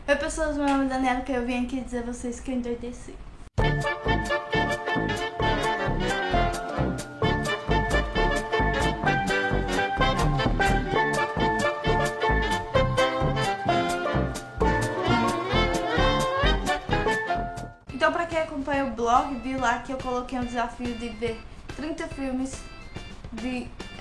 Oi pessoas, meu nome é Daniela, que eu vim aqui dizer a vocês que eu endoideci. Então, pra quem acompanha o blog, viu lá que eu coloquei um desafio de ver 30 filmes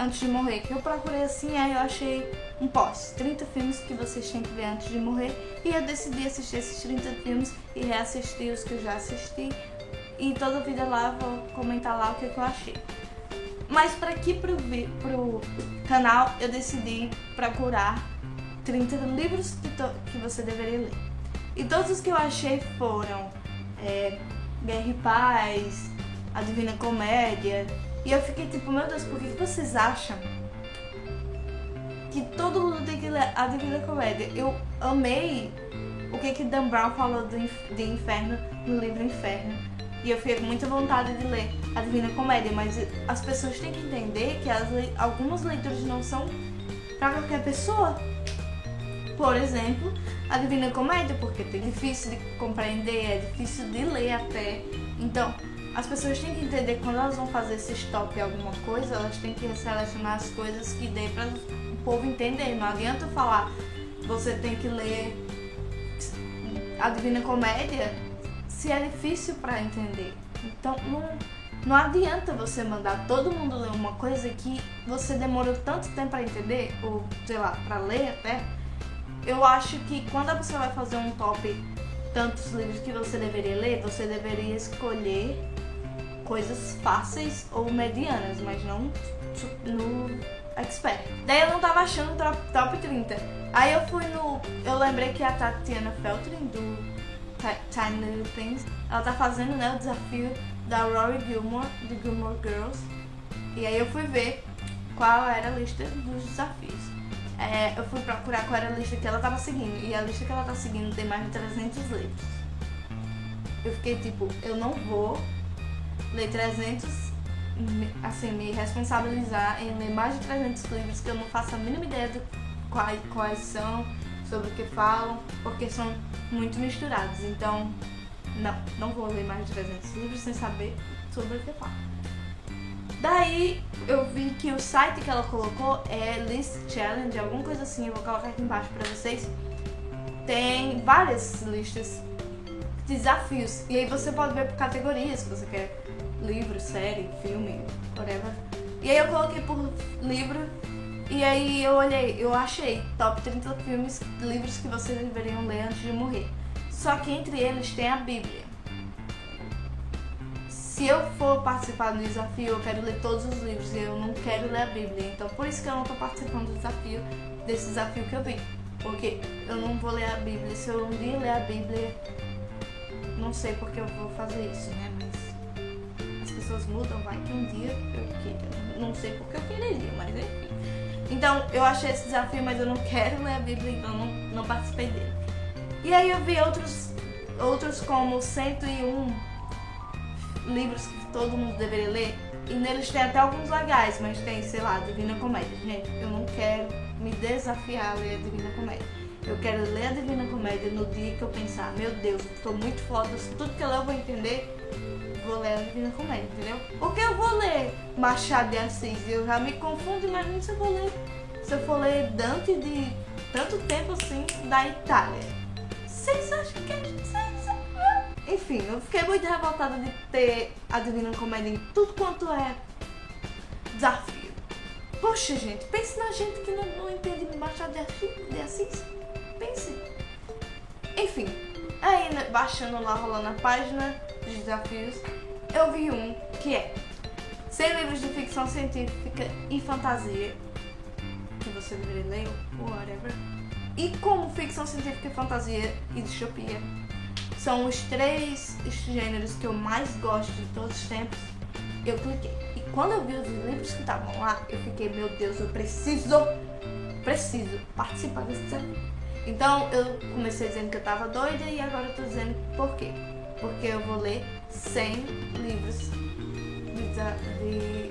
antes de morrer. Que eu procurei assim, aí eu achei um post, 30 filmes que vocês têm que ver antes de morrer. E eu decidi assistir esses 30 filmes e reassistir os que eu já assisti. E toda vida lá eu vou comentar lá o que eu achei. Mas pra aqui pro canal eu decidi procurar 30 livros que você deveria ler. E todos os que eu achei foram Guerra e Paz, A Divina Comédia. E eu fiquei tipo, meu Deus, por que vocês acham que todo mundo tem que ler A Divina Comédia? Eu amei o que Dan Brown falou de Inferno no livro Inferno. E eu fiquei com muita vontade de ler A Divina Comédia, mas as pessoas têm que entender que algumas leituras não são para qualquer pessoa. Por exemplo, A Divina Comédia, porque é difícil de compreender, é difícil de ler até. Então, as pessoas têm que entender que quando elas vão fazer esse stop em alguma coisa, elas têm que selecionar as coisas que dê para o povo entender. Não adianta falar, você tem que ler A Divina Comédia se é difícil para entender. Então, não adianta você mandar todo mundo ler uma coisa que você demorou tanto tempo para entender, ou sei lá, para ler até. Eu acho que quando você vai fazer um top tantos livros que você deveria ler, você deveria escolher coisas fáceis ou medianas, mas não no expert. Daí eu não tava achando top 30. Aí eu lembrei que a Tatiana Feltrin do Tiny Little Things, ela tá fazendo, né, o desafio da Rory Gilmore, do Gilmore Girls. E aí eu fui ver qual era a lista dos desafios. Eu fui procurar qual era a lista que ela tava seguindo. E a lista que ela tá seguindo tem mais de 300 livros. Eu fiquei tipo, eu não vou ler 300, assim, me responsabilizar em ler mais de 300 livros que eu não faço a mínima ideia de quais são, sobre o que falam, porque são muito misturados. Então, não vou ler mais de 300 livros sem saber sobre o que falam. Daí, eu vi que o site que ela colocou é List Challenge, alguma coisa assim, eu vou colocar aqui embaixo pra vocês. Tem várias listas de desafios, e aí você pode ver por categorias, se você quer livro, série, filme, whatever. E aí eu coloquei por livro, e aí eu achei top 30 livros que vocês deveriam ler antes de morrer. Só que entre eles tem a Bíblia. Se eu for participar do desafio, eu quero ler todos os livros e eu não quero ler a Bíblia. Então por isso que eu não tô participando desse desafio que eu vi. Porque eu não vou ler a Bíblia. Se eu um dia ler a Bíblia, não sei porque eu vou fazer isso, né? Mas as pessoas mudam, vai que um dia eu queira. Não sei porque eu quereria, mas enfim. Então eu achei esse desafio, mas eu não quero ler a Bíblia, então não participei dele. E aí eu vi outros como 101 livros que todo mundo deveria ler, e neles tem até alguns legais, mas tem, sei lá, Divina Comédia. Gente, eu não quero me desafiar a ler a Divina Comédia. Eu quero ler a Divina Comédia no dia que eu pensar, meu Deus, eu tô muito foda, tudo que eu ler eu vou entender, vou ler a Divina Comédia, entendeu? Porque eu vou ler Machado de Assis, eu já me confundo, imagina se eu for ler Dante de tanto tempo assim, da Itália. Vocês acham que a gente sabe? Enfim, eu fiquei muito revoltada de ter a Divina Comédia em tudo quanto é desafio. Poxa, gente, pense na gente que não entende Machado de Assis. Pense. Enfim, aí baixando lá, rolando a página dos desafios, eu vi um que é 100 livros de ficção científica e fantasia que você deveria ler, ou whatever. E como ficção científica e fantasia e distopia são os 3 gêneros que eu mais gosto de todos os tempos, eu cliquei. E quando eu vi os livros que estavam lá, eu fiquei, meu Deus, eu preciso participar desse desafio. Então eu comecei dizendo que eu tava doida e agora eu tô dizendo por quê. Porque eu vou ler 100 livros de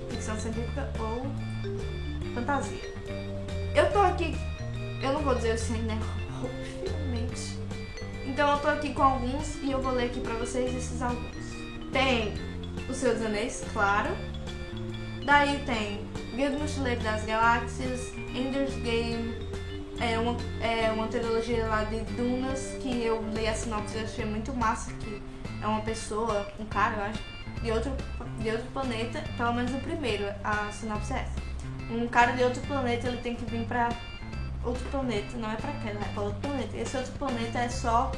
ficção científica ou fantasia. Eu tô aqui, eu não vou dizer assim, né? Obviamente. Então eu tô aqui com alguns e eu vou ler aqui pra vocês esses alguns. Tem O Senhor dos Anéis, claro. Daí tem Guia do Mochileiro das Galáxias, Ender's Game, uma trilogia lá de Dunas, que eu li a sinopse e achei muito massa, que é uma pessoa, um cara, eu acho, de outro planeta, pelo menos o primeiro, a sinopse é essa. Um cara de outro planeta, ele tem que vir pra outro planeta, não é pra cá, é pra outro planeta. Esse outro planeta é só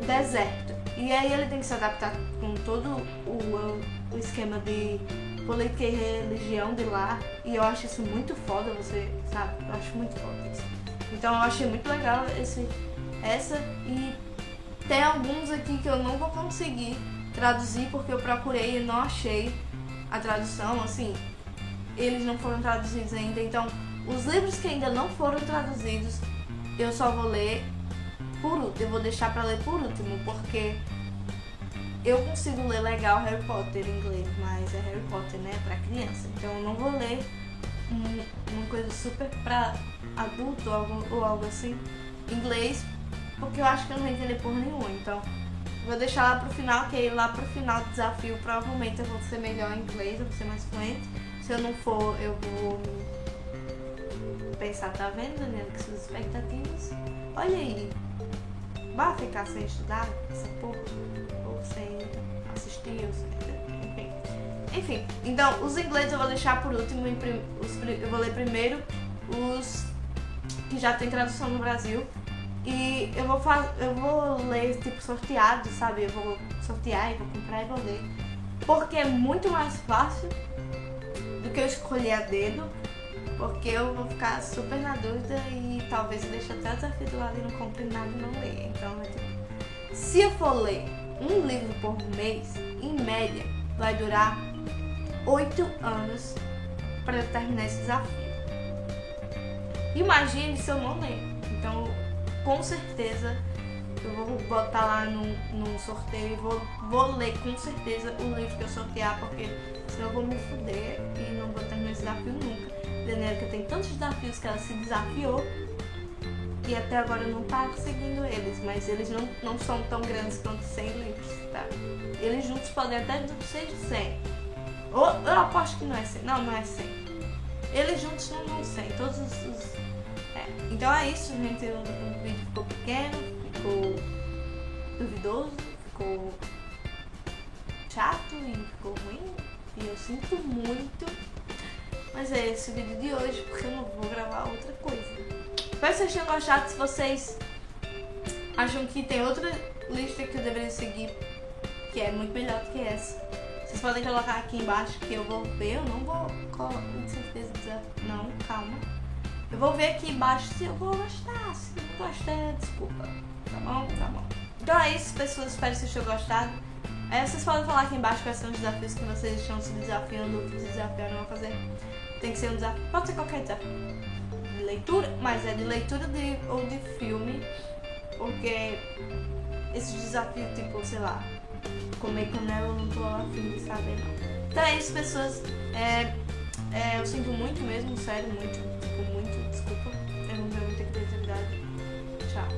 deserto. E aí ele tem que se adaptar com todo o esquema de política e religião de lá. E eu acho isso muito foda, você sabe? Eu acho muito foda isso. Então eu achei muito legal essa. E tem alguns aqui que eu não vou conseguir traduzir porque eu procurei e não achei a tradução, assim, eles não foram traduzidos ainda. Então os livros que ainda não foram traduzidos eu só vou ler por último, eu vou deixar pra ler por último, porque eu consigo ler legal Harry Potter em inglês, mas é Harry Potter, né, pra criança, então eu não vou ler uma coisa super pra adulto ou algo assim em inglês, porque eu acho que eu não vou entender porra nenhuma. Então vou deixar lá pro final, que aí lá pro final do desafio provavelmente eu vou ser melhor em inglês, eu vou ser mais fluente. Se eu não for, eu vou pensar, tá vendo, Daniela, que suas expectativas, olha aí, vai ficar sem estudar essa porra, ou sem assistir, ou sem... Enfim, então os ingleses eu vou deixar por último, eu vou ler primeiro os que já tem tradução no Brasil. E eu vou ler tipo sorteado, sabe? Eu vou sortear e vou comprar e vou ler. Porque é muito mais fácil do que eu escolher a dedo. Porque eu vou ficar super na dúvida e talvez eu deixe até o desafio do lado e não compre nada e não leia. Então é tipo, se eu for ler um livro por mês, em média, vai durar 8 anos para eu terminar esse desafio. Imagine se eu não ler. Então com certeza eu vou botar lá num sorteio e vou ler com certeza o livro que eu sortear, porque senão eu vou me fuder e não vou terminar esse desafio nunca. Daniela tem tantos desafios que ela se desafiou e até agora não tá seguindo eles, mas eles não são tão grandes quanto 100 livros, tá? Eles juntos podem até ser de 100. Eu aposto que não é 100. Não é 100. Eles juntos não vão 100. Todos os Então é isso, gente. O vídeo ficou pequeno, ficou duvidoso, ficou chato e ficou ruim. E eu sinto muito. Mas é esse o vídeo de hoje, porque eu não vou gravar outra coisa. Espero que vocês tenham gostado. Se vocês acham que tem outra lista que eu deveria seguir, que é muito melhor do que essa, vocês podem colocar aqui embaixo que eu vou ver. Eu não vou com certeza dizer, não, calma. Eu vou ver aqui embaixo se eu vou gostar. Se não gostar, desculpa. Tá bom? Tá bom. Então é isso, pessoas. Espero que vocês tenham gostado. Vocês podem falar aqui embaixo quais são os desafios que vocês estão se desafiando ou que desafiaram a fazer. Tem que ser um desafio. Pode ser qualquer desafio. De leitura, mas é de leitura ou de filme. Porque esses desafios, tipo, sei lá, comer canela, eu não tô afim de saber, não. Então é isso, pessoas. Eu sinto muito mesmo, sério, muito. Desculpa, eu não tenho muita criatividade. Tchau.